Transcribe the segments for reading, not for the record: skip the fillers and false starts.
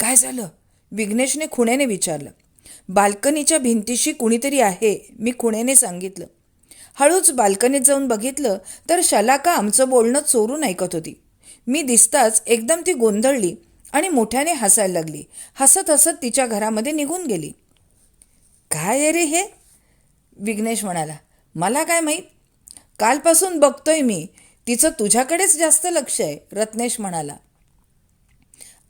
काय झालं? विघ्नेशने खुणेने विचारलं. बाल्कनीच्या भिंतीशी कुणीतरी आहे, मी खुणेने सांगितलं. हळूच बाल्कनीत जाऊन बघितलं तर शलाका आमचं बोलणं चोरून ऐकत होती. मी दिसताच एकदम ती गोंधळली आणि मोठ्याने हसायला लागली. हसत हसत तिच्या घरामध्ये निघून गेली. काय आहे रे हे? विघ्नेश म्हणाला. मला काय माहीत, कालपासून बघतोय मी, तिचं तुझ्याकडेच जास्त लक्ष आहे, रत्नेश म्हणाला.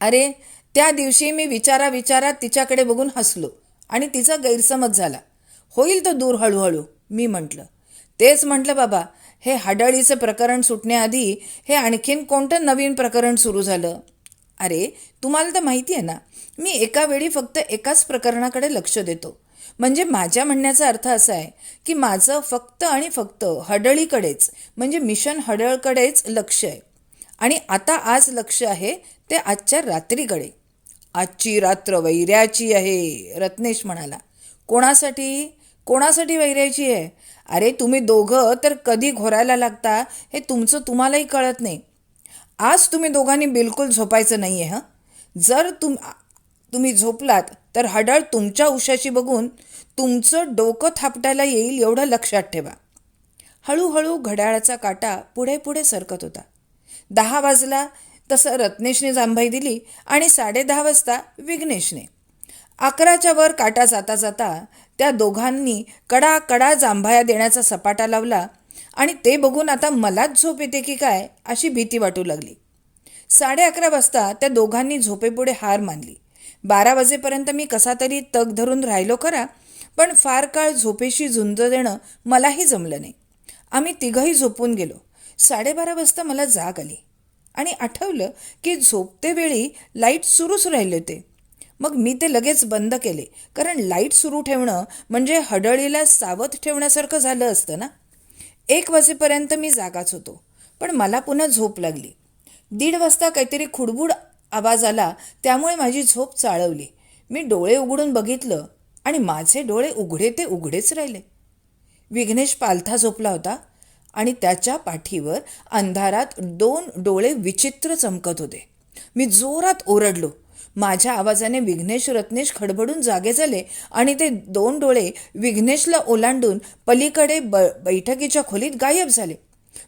अरे, त्या दिवशी मी विचारात तिच्याकडे बघून हसलो आणि तिचा गैरसमज झाला. होईल तो दूर हळूहळू, मी म्हटलं. तेच म्हटलं बाबा, हे हाडळीचं प्रकरण सुटण्याआधी हे आणखीन कोणतं नवीन प्रकरण सुरू झालं? अरे, तुम्हाला तर माहिती आहे ना, मी एका वेळी फक्त एकाच प्रकरणाकडे लक्ष देतो. म्हणजे माझ्या म्हणण्याचा अर्थ असा आहे की माझं फक्त आणि फक्त हडळीकडेच, म्हणजे मिशन हडळकडेच लक्ष आहे. आणि आता आज लक्ष आहे ते आजच्या रात्रीकडे. आजची रात्र वैऱ्याची आहे, रत्नेश म्हणाला. कोणासाठी? कोणासाठी वैऱ्याची आहे? अरे, तुम्ही दोघं तर कधी घोरायला लागता हे तुमचं तुम्हालाही कळत नाही. आज तुम्ही दोघांनी बिलकुल झोपायचं नाही आहे. जर तुम्ही झोपलात तर हडळ तुमच्या उशाशी बघून तुमचं डोकं थापटायला येईल, एवढं लक्षात ठेवा. हळूहळू घड्याळाचा काटा पुढे पुढे सरकत होता. 10 वाजला तसं रत्नेशने जांभई दिली आणि 10:30 वाजता विघ्नेशने. 11च्या वर काटा जाता जाता त्या दोघांनी कडा कडा जांभया देण्याचा सपाटा लावला आणि ते बघून आता मलाच झोप येते की काय अशी भीती वाटू लागली. 11:30 वाजता त्या दोघांनी झोपेपुढे हार मानली. 12 वाजेपर्यंत मी कसा तरी तग धरून राहिलो खरा, पण फार काळ झोपेशी झुंज देणं मलाही जमलं नाही. आम्ही तिघंही झोपून गेलो. 12:30 वाजता मला जाग आली आणि आठवलं की झोपते वेळी लाईट सुरूच राहिले होते. मग मी ते लगेच बंद केले, कारण लाईट सुरू ठेवणं म्हणजे हडळीला सावध ठेवण्यासारखं झालं असतं ना. 1 वाजेपर्यंत मी जागाच होतो, पण मला पुन्हा झोप लागली. 1:30 वाजता काहीतरी खुडबुड आवाज आला, त्यामुळे माझी झोप चाळवली. मी डोळे उघडून बघितलं आणि माझे डोळे उघडे ते उघडेच राहिले. विघ्नेश पालथा झोपला होता आणि त्याच्या पाठीवर अंधारात 2 डोळे विचित्र चमकत होते. मी जोरात ओरडलो. माझ्या आवाजाने विघ्नेश रत्नेश खडबडून जागे झाले आणि ते 2 डोळे विघ्नेशला ओलांडून पलीकडे बैठकीच्या खोलीत गायब झाले.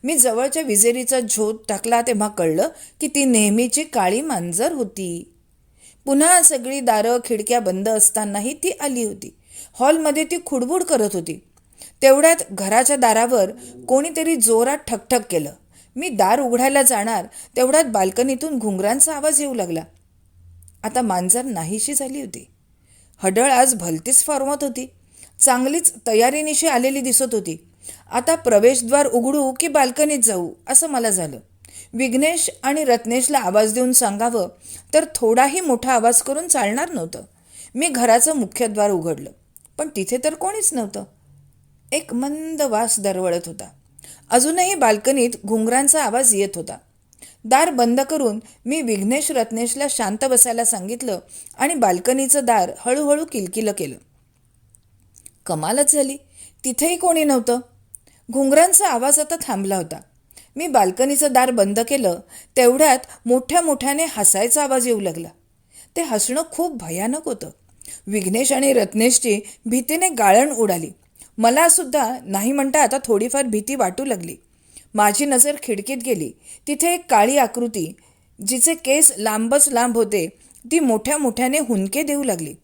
मी जवळच्या विजेरीचा झोत टाकला तेव्हा कळलं की ती नेहमीची काळी मांजर होती. पुन्हा सगळी दारं खिडक्या बंद असतानाही ती आली होती. हॉलमध्ये ती खुडबुड करत होती. तेवढ्यात घराच्या दारावर कोणीतरी जोरात ठकठक केलं. मी दार उघडायला जाणार तेवढ्यात बाल्कनीतून घुंगरांचा आवाज येऊ लागला. आता मांजर नाहीशी झाली होती. हडळ आज भलतीच फॉर्मात होती. चांगलीच तयारीनिशी आलेली दिसत होती. आता प्रवेशद्वार उघडू की बाल्कनीत जाऊ असं मला झालं. विघ्नेश आणि रत्नेशला आवाज देऊन सांगावं तर थोडाही मोठा आवाज करून चालणार नव्हतं. मी घराचं मुख्यद्वार उघडलं, पण तिथे तर कोणीच नव्हतं. एक मंद वास दरवळत होता. अजूनही बाल्कनीत घुंगरांचा आवाज येत होता. दार बंद करून मी विघ्नेश रत्नेशला शांत बसायला सांगितलं आणि बाल्कनीचं दार हळूहळू किलकिलं केलं. कमालच झाली, तिथेही कोणी नव्हतं. घुंगरांचा आवाज आता थांबला होता. मी बाल्कनीचं दार बंद केलं तेवढ्यात मोठ्या मोठ्याने हसायचा आवाज येऊ लागला. ते हसणं खूप भयानक होतं. विघ्नेश आणि रत्नेशची भीतीने गाळण उडाली. मला सुद्धा नाही म्हणता आता थोडीफार भीती वाटू लागली. माझी नजर खिडकीत गेली. तिथे एक काळी आकृती, जिचे केस लांबच लांब होते, ती मोठ्या मोठ्याने हुंदके देऊ लागली.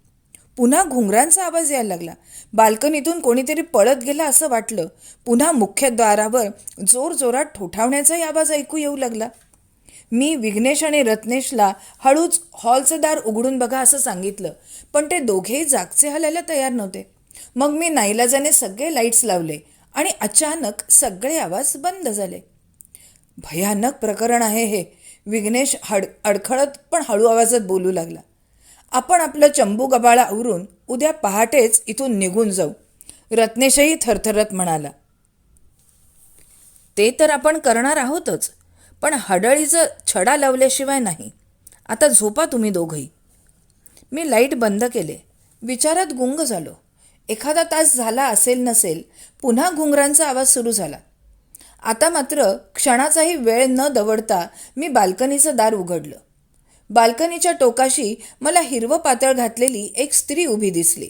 पुन्हा घुंगरांचा आवाज यायला लागला. बाल्कनीतून कोणीतरी पळत गेला असं वाटलं. पुन्हा मुख्यद्वारावर जोरजोरात ठोठावण्याचाही आवाज ऐकू येऊ लागला. मी विघ्नेश आणि रत्नेशला हळूच हॉलचं दार उघडून बघा असं सांगितलं, पण ते दोघेही जागचे हलायला तयार नव्हते. मग मी नाईलाजाने सगळे लाईट्स लावले आणि अचानक सगळे आवाज बंद झाले. भयानक प्रकरण आहे हे, विघ्नेश अडखळत पण हळू आवाजात बोलू लागला. आपण आपलं चंबू गबाळा आवरून उद्या पहाटेच इथून निघून जाऊ, रत्नेशही थरथरत म्हणाला. ते तर आपण करणार आहोतच, पण हडळीचं छडा लावल्याशिवाय नाही. आता झोपा तुम्ही दोघंही. मी लाईट बंद केले. विचारात गुंग झालो. एखादा तास झाला असेल नसेल, पुन्हा घुंगरांचा आवाज सुरू झाला. आता मात्र क्षणाचाही वेळ न दवडता मी बाल्कनीचं दार उघडलं. बाल्कनीच्या टोकाशी मला हिरवं पातळ घातलेली एक स्त्री उभी दिसली.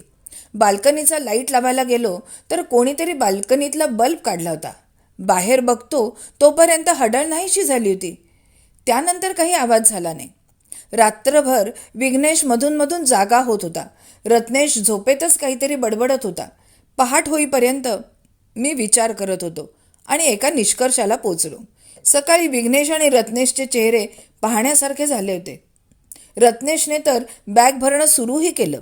बाल्कनीचा लाईट लावायला गेलो तर कोणीतरी बाल्कनीतला बल्ब काढला होता. बाहेर बघतो तोपर्यंत हडळ नाहीशी झाली होती. त्यानंतर काही आवाज झाला नाही. रात्रभर विघ्नेश मधून जागा होत होता. रत्नेश झोपेतच काहीतरी बडबडत होता. पहाट होईपर्यंत मी विचार करत होतो आणि एका निष्कर्षाला पोचलो. सकाळी विघ्नेश आणि रत्नेशचे चेहरे पाहण्यासारखे झाले होते. रत्नेशने तर बॅग भरणं सुरूही केलं.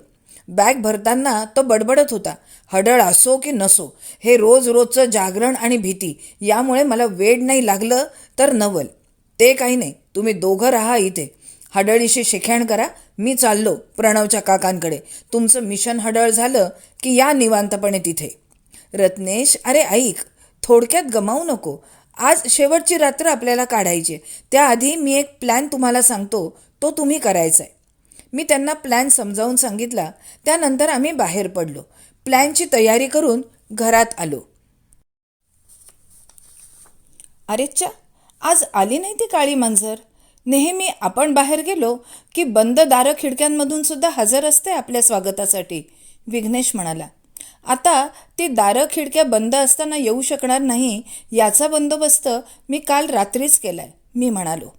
बॅग भरताना तो बडबडत होता, हडळ असो की नसो, हे रोजचं जागरण आणि भीती यामुळे मला वेड नाही लागलं तर नवल. ते काही नाही, तुम्ही दोघं राहा इथे. हडळीशी शेख्याण करा. मी चाललो प्रणवच्या काकांकडे. तुमचं मिशन हडळ झालं की या निवांतपणे तिथे. रत्नेश, अरे ऐक, थोडक्यात गमावू नको. आज शेवटची रात्र आपल्याला काढायची. त्याआधी मी एक प्लॅन तुम्हाला सांगतो, तो तुम्ही करायचा आहे. मी त्यांना प्लॅन समजावून सांगितला. त्यानंतर आम्ही बाहेर पडलो. प्लॅनची तयारी करून घरात आलो. अरेच्चा, आज आली नाही ती काळी मांजर. नेहमी आपण बाहेर गेलो की बंद दारं खिडक्यांमधून सुद्धा हजर असते आपल्या स्वागतासाठी, विघ्नेश म्हणाला. आता ती दारं खिडक्या बंद असताना येऊ शकणार नाही याचा बंदोबस्त मी काल रात्रीच केलाय, मी म्हणालो.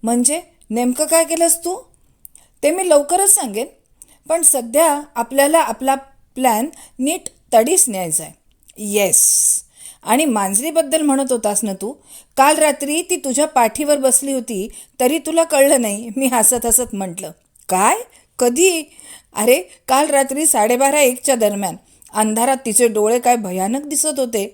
म्हणजे नेमकं काय केलंस तू? ते मी लवकरच सांगेन, पण सध्या आपल्याला आपला प्लॅन नीट तडीस न्यायचा आहे. येस. आणि मांजरीबद्दल म्हणत होतास ना तू. काल रात्री ती तुझ्या पाठीवर बसली होती तरी तुला कळलं नाही, मी हसत हसत म्हटलं. काय? कधी? अरे काल रात्री 12:30-1च्या दरम्यान. अंधारात तिचे डोळे काय भयानक दिसत होते.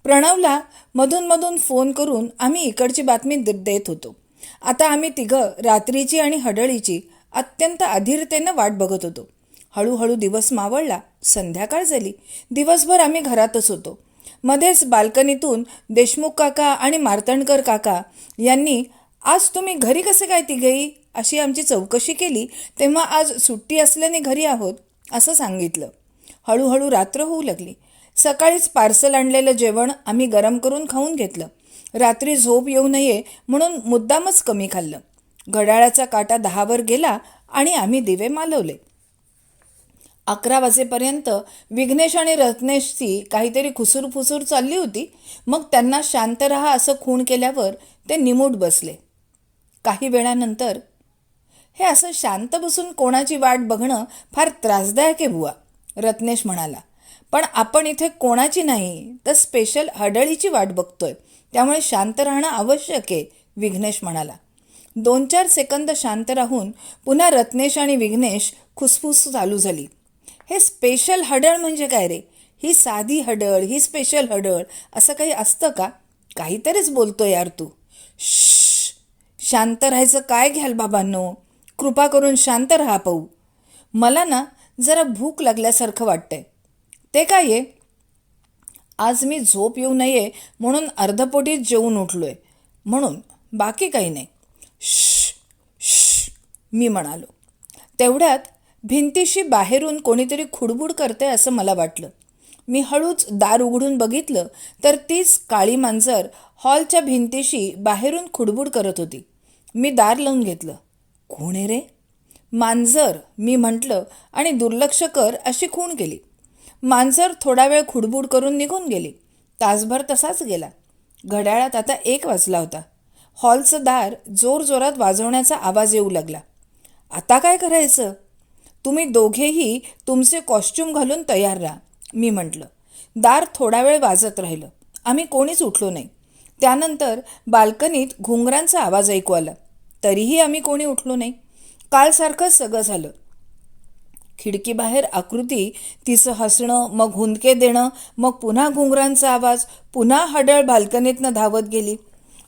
प्रणवला मधून फोन करून आम्ही इकडची बातमी देत होतो. आता आम्ही तिघं रात्रीची आणि हडळीची अत्यंत अधीरतेनं वाट बघत होतो. हळूहळू दिवस मावळला. संध्याकाळ झाली. दिवसभर आम्ही घरातच होतो. मध्येच बाल्कनीतून देशमुख काका आणि मार्तंडकर काका यांनी, आज तुम्ही घरी कसे काय तिघेही, अशी आमची चौकशी केली तेव्हा आज सुट्टी असल्याने घरी आहोत असं सांगितलं. हळूहळू रात्र होऊ लागली. सकाळीच पार्सल आणलेलं जेवण आम्ही गरम करून खाऊन घेतलं. रात्री झोप येऊ नये म्हणून मुद्दामच कमी खाल्लं. घड्याळाचा काटा 10वर गेला आणि आम्ही दिवे मालवले. 11 वाजेपर्यंत विघ्नेश आणि रत्नेशची काहीतरी खुसूरफुसूर चालली होती. मग त्यांना शांत रहा असं खूण केल्यावर ते निमूट बसले. काही वेळानंतर, हे असं शांत बसून कोणाची वाट बघणं फार त्रासदायक आहे बुवा, रत्नेश म्हणाला. पण आपण इथे कोणाची नाही तर स्पेशल हडळीची वाट बघतोय, त्यामुळे शांत राहणं आवश्यक आहे, विघ्नेश म्हणाला. 2-4 सेकंद शांत राहून पुन्हा रत्नेश आणि विघ्नेश खुसफुस चालू झाली. हे स्पेशल हडळ म्हणजे काय रे? ही साधी हडळ, ही स्पेशल हडळ, असं काही असतं का? काहीतरीच बोलतो यार तू. शांत राहायचं काय घ्याल बाबांनो, कृपा करून शांत राहा पाहू. मला ना जरा भूक लागल्यासारखं वाटतंय. ते काय आहे? आज मी झोप येऊ नये म्हणून अर्धपोटीच जेवून उठलोय म्हणून, बाकी काही नाही. मी म्हणालो. तेवढ्यात भिंतीशी बाहेरून कोणीतरी खुडबुड करते असं मला वाटलं. मी हळूच दार उघडून बघितलं तर तीच काळी मांजर हॉलच्या भिंतीशी बाहेरून खुडबुड करत होती. मी दार लावून घेतलं. कोण आहे रे? मांजर, मी म्हटलं आणि दुर्लक्ष कर अशी खूण केली. मांजर थोडा वेळ खुडबुड करून निघून गेली. तासभर तसाच गेला. घड्याळात आता 1 वाजला होता. हॉलचं दार जोरजोरात वाजवण्याचा आवाज येऊ लागला. आता काय करायचं? तुम्ही दोघेही तुमचे कॉस्ट्यूम घालून तयार राहा, मी म्हटलं. दार थोडा वेळ वाजत राहिलं. आम्ही कोणीच उठलो नाही. त्यानंतर बाल्कनीत घुंगरांचा आवाज ऐकू आला. तरीही आम्ही कोणी उठलो नाही. कालसारखंच सगळं झालं. खिडकीबाहेर आकृती, तिचं हसणं, मग हुंदके देणं, मग पुन्हा घुंगरांचा आवाज, पुन्हा हडळ बाल्कनीतनं धावत गेली.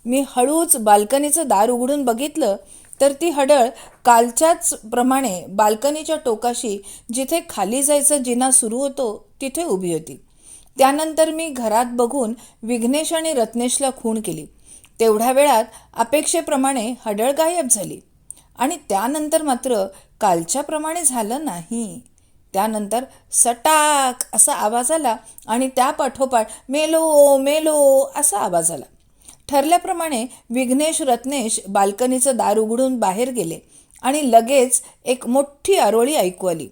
मी हळूच बाल्कनीचं दार उघडून बघितलं तर ती हडळ कालच्याच प्रमाणे बाल्कनीच्या टोकाशी, जिथे खाली जायचा जिना सुरू होतो, तिथे उभी होती. त्यानंतर मी घरात बघून विघ्नेश आणि रत्नेशला खूण केली. तेवढ्या वेळात अपेक्षेप्रमाणे हडळ गायब झाली. आणि त्यानंतर मात्र कालच्याप्रमाणे झालं नाही. त्यानंतर सटाक असा आवाज आला आणि त्या पाठोपाठ मेलो मेलो असा आवाज आला. ठरल्याप्रमाणे विघ्नेश रत्नेश बाल्कनीचं दार उघडून बाहेर गेले आणि लगेच एक मोठी आरोळी ऐकू आली.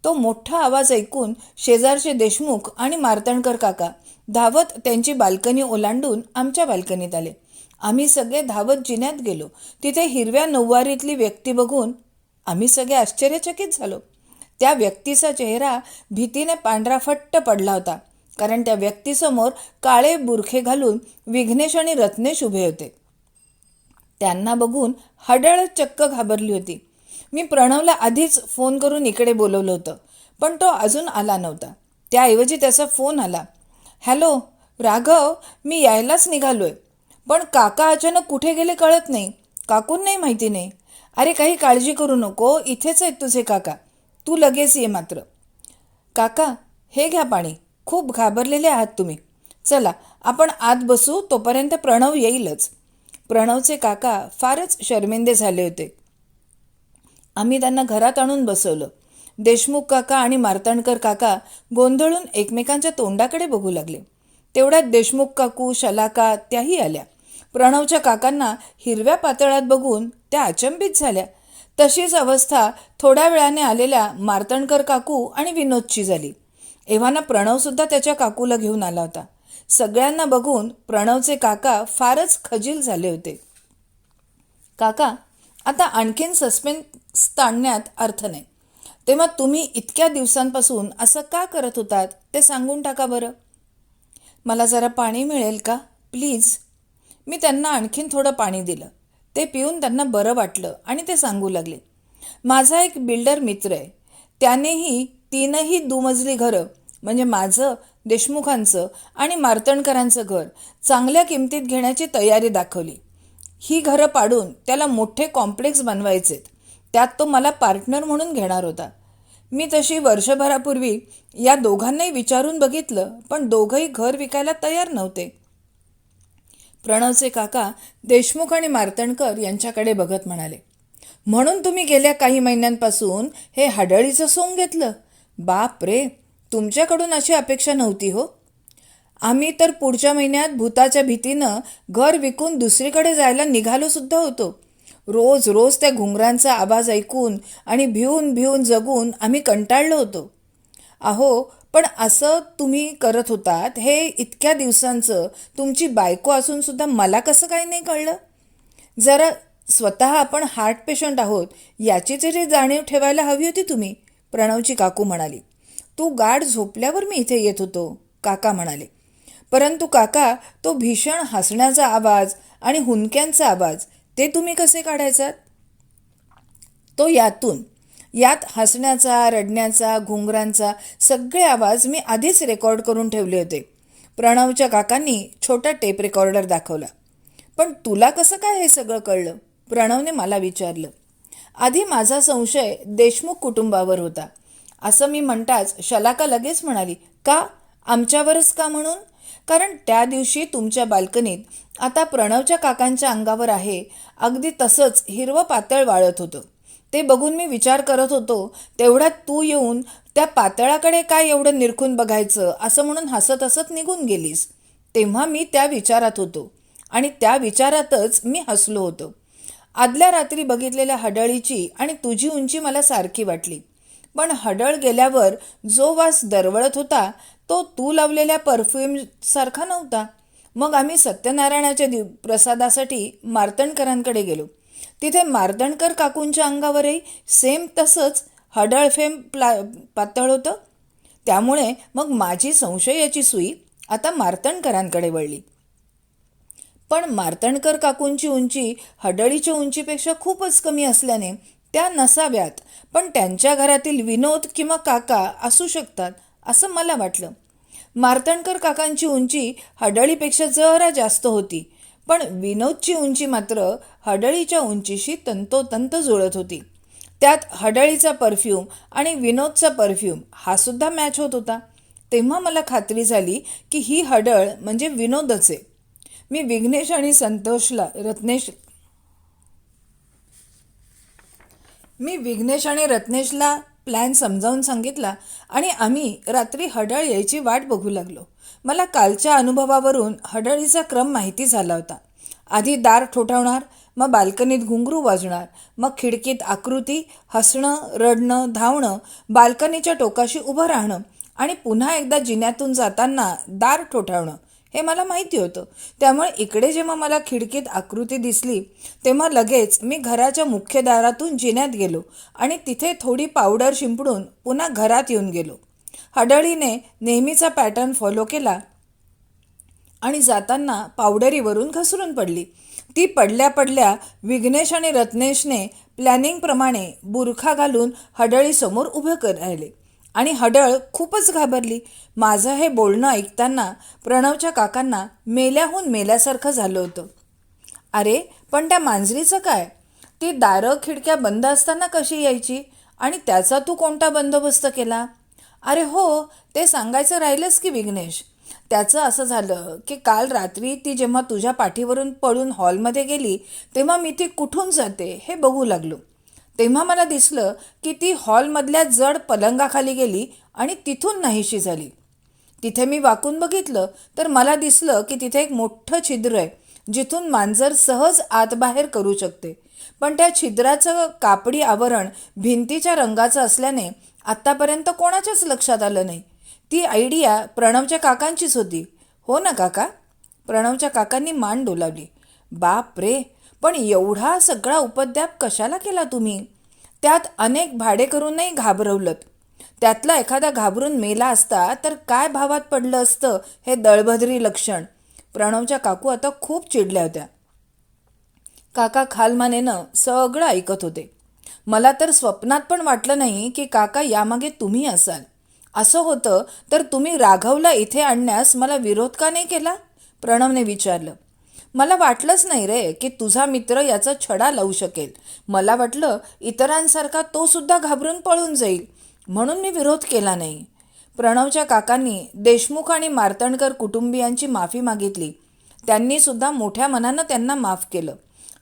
तो मोठा आवाज ऐकून शेजारचे देशमुख आणि मार्तंडकर काका धावत त्यांची बाल्कनी ओलांडून आमच्या बाल्कनीत आले. आम्ही सगळे धावत जिन्यात गेलो. तिथे हिरव्या नऊवारीतली व्यक्ती बघून आम्ही सगळे आश्चर्यचकित झालो. त्या व्यक्तीचा चेहरा भीतीने पांढराफट्ट पडला होता, कारण त्या व्यक्तीसमोर काळे बुरखे घालून विघ्नेश आणि रत्नेश उभे होते. त्यांना बघून हडळ चक्क घाबरली होती. मी प्रणवला आधीच फोन करून इकडे बोलवलं होतं, पण तो अजून आला नव्हता. त्याऐवजी त्याचा फोन आला. हॅलो राघव, मी यायलाच निघालोय, पण काका अचानक कुठे गेले कळत नाही. काकूंनाही माहिती नाही. अरे काही काळजी करू नको, इथेच आहेत तुझे काका, तू लगेच ये मात्र. काका हे घ्या पाणी, खूप घाबरलेले आहात तुम्ही. चला आपण आत बसू, तोपर्यंत प्रणव येईलच. प्रणवचे काका फारच शर्मिंदे झाले होते. आम्ही त्यांना घरात आणून बसवलं. देशमुख काका आणि मार्तंडकर काका गोंधळून एकमेकांच्या तोंडाकडे बघू लागले. तेवढ्यात देशमुख काकू, शलाका त्याही आल्या. प्रणवच्या काकांना हिरव्या पातळात बघून त्या अचंबित झाल्या. तशीच अवस्था थोड्या वेळाने आलेल्या मार्तंडकर काकू आणि विनोदची झाली. एव्हाना प्रणवसुद्धा त्याच्या काकूला घेऊन आला होता. सगळ्यांना बघून प्रणवचे काका फारच खजील झाले होते. काका, आता आणखीन सस्पेन्स ताणण्यात अर्थ नाही. तेव्हा तुम्ही इतक्या दिवसांपासून असं का करत होतात ते सांगून टाका बरं. मला जरा पाणी मिळेल का प्लीज. मी त्यांना आणखीन थोडं पाणी दिलं. ते पिऊन त्यांना बरं वाटलं आणि ते सांगू लागले. माझा एक बिल्डर मित्र आहे. त्यानेही 3ही दुमजली घरं, म्हणजे माझं, देशमुखांचं आणि मार्तंडकरांचं घर चांगल्या किमतीत घेण्याची तयारी दाखवली. ही घरं पाडून त्याला मोठे कॉम्प्लेक्स बनवायचेत. त्यात तो मला पार्टनर म्हणून घेणार होता. मी तशी वर्षभरापूर्वी या दोघांनाही विचारून बघितलं, पण दोघंही घर विकायला तयार नव्हते. प्रणवचे काका देशमुख आणि मार्तंडकर यांच्याकडे बघत म्हणाले, म्हणून तुम्ही गेल्या काही महिन्यांपासून हे हडळीचं सोंग घेतलं? बाप रे, तुमच्याकडून अशी अपेक्षा नव्हती हो. आम्ही तर पुढच्या महिन्यात भूताच्या भीतीनं घर विकून दुसरीकडे जायला निघालो सुद्धा होतो. रोज रोज त्या घुंगरांचा आवाज ऐकून आणि भिवून भिवून जगून आम्ही कंटाळलो होतो. अहो, पण असं तुम्ही करत होतात हे इतक्या दिवसांचं तुमची बायको असून सुद्धा मला कसं काही नाही कळलं? जरा स्वतः आपण हार्ट पेशंट आहोत याची तरी जाणीव ठेवायला हवी होती तुम्ही. प्रणवची काकू म्हणाली. तू गाढ झोपल्यावर मी इथे येत होतो, काका म्हणाले. परंतु काका, तो भीषण हसण्याचा आवाज आणि हुंदक्यांचा आवाज ते तुम्ही कसे काढायचात? तो यात हसण्याचा, रडण्याचा, घुंगरांचा सगळे आवाज मी आधीच रेकॉर्ड करून ठेवले होते. प्रणवच्या काकांनी छोटा टेप रेकॉर्डर दाखवला. पण तुला कसं काय हे सगळं कळलं? प्रणवने मला विचारलं. आधी माझा संशय देशमुख कुटुंबावर होता. असं मी म्हणताच शलाका लगेच म्हणाली, का? आमच्यावरच का म्हणून? कारण त्या दिवशी तुमच्या बाल्कनीत आता प्रणवच्या काकांच्या अंगावर आहे अगदी तसंच हिरवं पातळ वाळत होतं. ते बघून मी विचार करत होतो, तेवढ्यात तू येऊन त्या पातळाकडे काय एवढं निरखून बघायचं असं म्हणून हसत हसत निघून गेलीस. तेव्हा मी त्या विचारात होतो आणि त्या विचारातच मी हसलो होतो. आदल्या रात्री बघितलेल्या हडळीची आणि तुझी उंची मला सारखी वाटली. पण हडळ गेल्यावर जो वास दरवळत होता तो तू लावलेल्या परफ्यूमसारखा नव्हता. मग आम्ही सत्यनारायणाच्या प्रसादासाठी मार्तंडकरांकडे गेलो. तिथे मार्तंडकर काकूंच्या अंगावरही सेम तसंच हडळ फेम पातळ होतं. त्यामुळे मग माझी संशयाची सुई आता मार्तंडकरांकडे वळली. पण मार्तंडकर काकूंची उंची हडळीच्या उंचीपेक्षा खूपच कमी असल्याने त्या नसाव्यात, पण त्यांच्या घरातील विनोद किंवा काका असू शकतात असं मला वाटलं. मार्तंडकर काकांची उंची हडळीपेक्षा जरा जास्त होती, पण विनोदची उंची मात्र हडळीच्या उंचीशी तंतोतंत जुळत होती. त्यात हडळीचा परफ्यूम आणि विनोदचा परफ्यूम हा सुद्धा मॅच होत होता. तेव्हा मला खात्री झाली की ही हडळ म्हणजे विनोदच आहे. मी विघ्नेश आणि रत्नेशला प्लॅन समजावून सांगितला आणि आम्ही रात्री हडळ यायची वाट बघू लागलो. मला कालच्या अनुभवावरून हडळीचा क्रम माहिती झाला होता. आधी दार ठोठावणार, मग बाल्कनीत घुंगरू वाजणार, मग खिडकीत आकृती, हसणं, रडणं, धावणं, बाल्कनीच्या टोकाशी उभं राहणं आणि पुन्हा एकदा जिन्यातून जाताना दार ठोठावणं हे मला माहिती होतं. त्यामुळे इकडे जेव्हा मला खिडकीत आकृती दिसली तेव्हा लगेच मी घराच्या मुख्य दारातून जिन्यात गेलो आणि तिथे थोडी पावडर शिंपडून पुन्हा घरात येऊन गेलो. हडळीने नेहमीचा पॅटर्न फॉलो केला आणि जाताना पावडरीवरून घसरून पडली. ती पडल्या पडल्या विघ्नेश आणि रत्नेशने प्लॅनिंगप्रमाणे बुरखा घालून हडळीसमोर उभं राहिले आणि हडळ खूपच घाबरली. माझं हे बोलणं ऐकताना प्रणवच्या काकांना मेल्याहून मेल्यासारखं झालं होतं. अरे पण त्या मांजरीचं काय? ती दारं खिडक्या बंद असताना कशी यायची आणि त्याचा तू कोणता बंदोबस्त केला? अरे हो, ते सांगायचं राहिलंच की विघ्नेश. त्याचं असं झालं की काल रात्री ती जेव्हा तुझ्या पाठीवरून पळून हॉलमध्ये गेली तेव्हा मी ती कुठून जाते हे बघू लागलो. तेव्हा मला दिसलं की ती हॉलमधल्या जड पलंगाखाली गेली आणि तिथून नाहीशी झाली. तिथे मी वाकून बघितलं तर मला दिसलं की तिथे एक मोठं छिद्र आहे जिथून मांजर सहज आतबाहेर करू शकते. पण त्या छिद्राचं कापडी आवरण भिंतीच्या रंगाचं असल्याने आत्तापर्यंत कोणाच्याच लक्षात आलं नाही. ती आयडिया प्रणवच्या काकांचीच होती, हो ना काका? प्रणवच्या काकांनी मान डोलावली. बाप रे, पण एवढा सगळा उपद्व्याप कशाला केला तुम्ही? त्यात अनेक भाडेकरूंनाही घाबरवलं. त्यातला एखादा घाबरून मेला असता तर काय भावात पडलं असतं हे दळभद्री लक्षण. प्रणवच्या काकू आता खूप चिडल्या होत्या. काका खालमानेनं सगळं ऐकत होते. मला तर स्वप्नात पण वाटलं नाही की काका यामागे तुम्ही असाल. असं होतं तर तुम्ही राघवला इथे आणण्यास मला विरोध का नाही केला? प्रणवने विचारलं. मला वाटलंच नाही रे की तुझा मित्र याचा छडा लावू शकेल. मला वाटलं इतरांसारखा तो सुद्धा घाबरून पळून जाईल म्हणून मी विरोध केला नाही. प्रणवच्या काकांनी देशमुख आणि मार्तंडकर कुटुंबियांची माफी मागितली. त्यांनी सुद्धा मोठ्या मनानं त्यांना माफ केलं.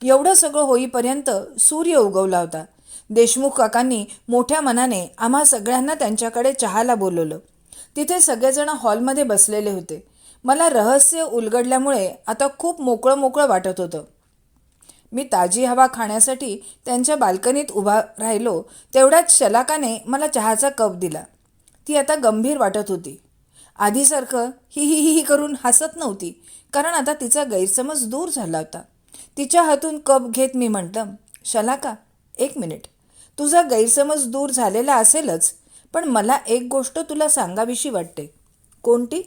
एवढं सगळं होईपर्यंत सूर्य उगवला होता. देशमुख काकांनी मोठ्या मनाने आम्हा सगळ्यांना त्यांच्याकडे चहाला बोलवलं. तिथे सगळेजण हॉलमध्ये बसलेले होते. मला रहस्य उलगडल्यामुळे आता खूप मोकळं मोकळं वाटत होतं. मी ताजी हवा खाण्यासाठी त्यांच्या बाल्कनीत उभा राहिलो तेवढ्याच शलाकाने मला चहाचा कप दिला. ती आता गंभीर वाटत होती. आधीसारखं ही ही ही करून हसत नव्हती, कारण आता तिचा गैरसमज दूर झाला होता. तिच्या हातून कप घेत मी म्हटलं, शलाका, 1 मिनिट. तुझा गैरसमज दूर झालेला असेलच, पण मला एक गोष्ट तुला सांगावीशी वाटते. कोणती?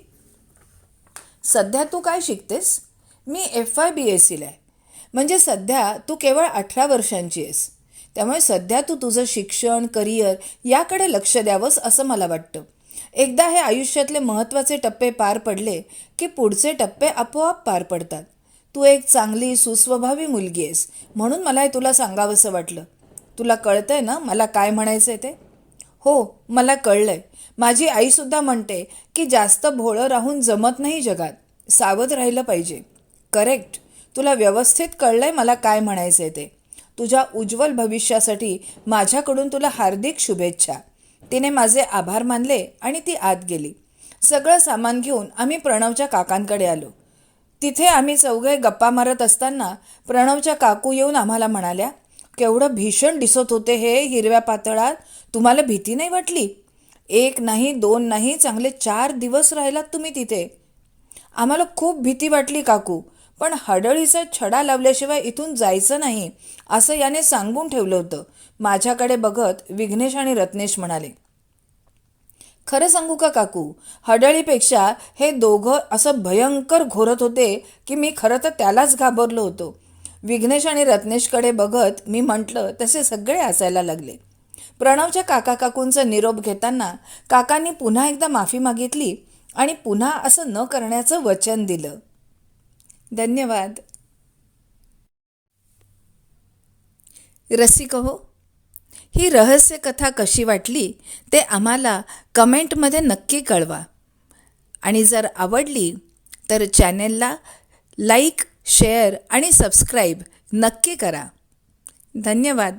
सध्या तू काय शिकतेस? मी FYBSCला आहे. म्हणजे सध्या तू केवळ 18 वर्षांची आहेस. त्यामुळे सध्या तू तुझं शिक्षण, करिअर याकडे लक्ष द्यावंस असं मला वाटतं. एकदा हे आयुष्यातले महत्त्वाचे टप्पे पार पडले की पुढचे टप्पे आपोआप पार पडतात. तू एक चांगली सुस्वभावी मुलगी आहेस म्हणून मला हे तुला सांगावंसं वाटलं. तुला कळतंय ना मला काय म्हणायचं आहे ते? हो, मला कळलंय. माझी आईसुद्धा म्हणते की जास्त भोळं राहून जमत नाही जगात, सावध राहिलं पाहिजे. करेक्ट. तुला व्यवस्थित कळलंय मला काय म्हणायचं आहे ते. तुझ्या उज्ज्वल भविष्यासाठी माझ्याकडून तुला हार्दिक शुभेच्छा. तिने माझे आभार मानले आणि ती आत गेली. सगळं सामान घेऊन आम्ही प्रणवच्या काकांकडे आलो. तिथे आम्ही चौघे गप्पा मारत असताना प्रणवच्या काकू येऊन आम्हाला म्हणाल्या, केवढं भीषण दिसत होते हे हिरव्या पातळात. तुम्हाला भीती नाही वाटली? 1 नाही 2 नाही, चांगले 4 दिवस राहिलात तुम्ही तिथे. आम्हाला खूप भीती वाटली काकू, पण हडळीचा छडा लावल्याशिवाय इथून जायचं नाही असं याने सांगून ठेवलं होतं. माझ्याकडे बघत विघ्नेश आणि रत्नेश म्हणाले. खरं सांगू का काकू, हडळीपेक्षा हे दोघं असं भयंकर घोरत होते की मी खरं तर त्यालाच घाबरलो होतो. विघ्नेश आणि रत्नेशकडे बघत मी म्हटलं तसे सगळे हसायला लागले. प्रणवच्या काका काकूंचा निरोप घेताना काकांनी पुन्हा एकदा माफी मागितली आणि पुन्हा असं न करण्याचं वचन दिलं. धन्यवाद. रसिक हो, ही रहस्य कथा कशी वाटली ते आम्हाला कमेंटमध्ये नक्की कळवा. आणि जर आवडली तर चॅनेलला लाईक, शेअर आणि सबस्क्राईब नक्की करा. धन्यवाद.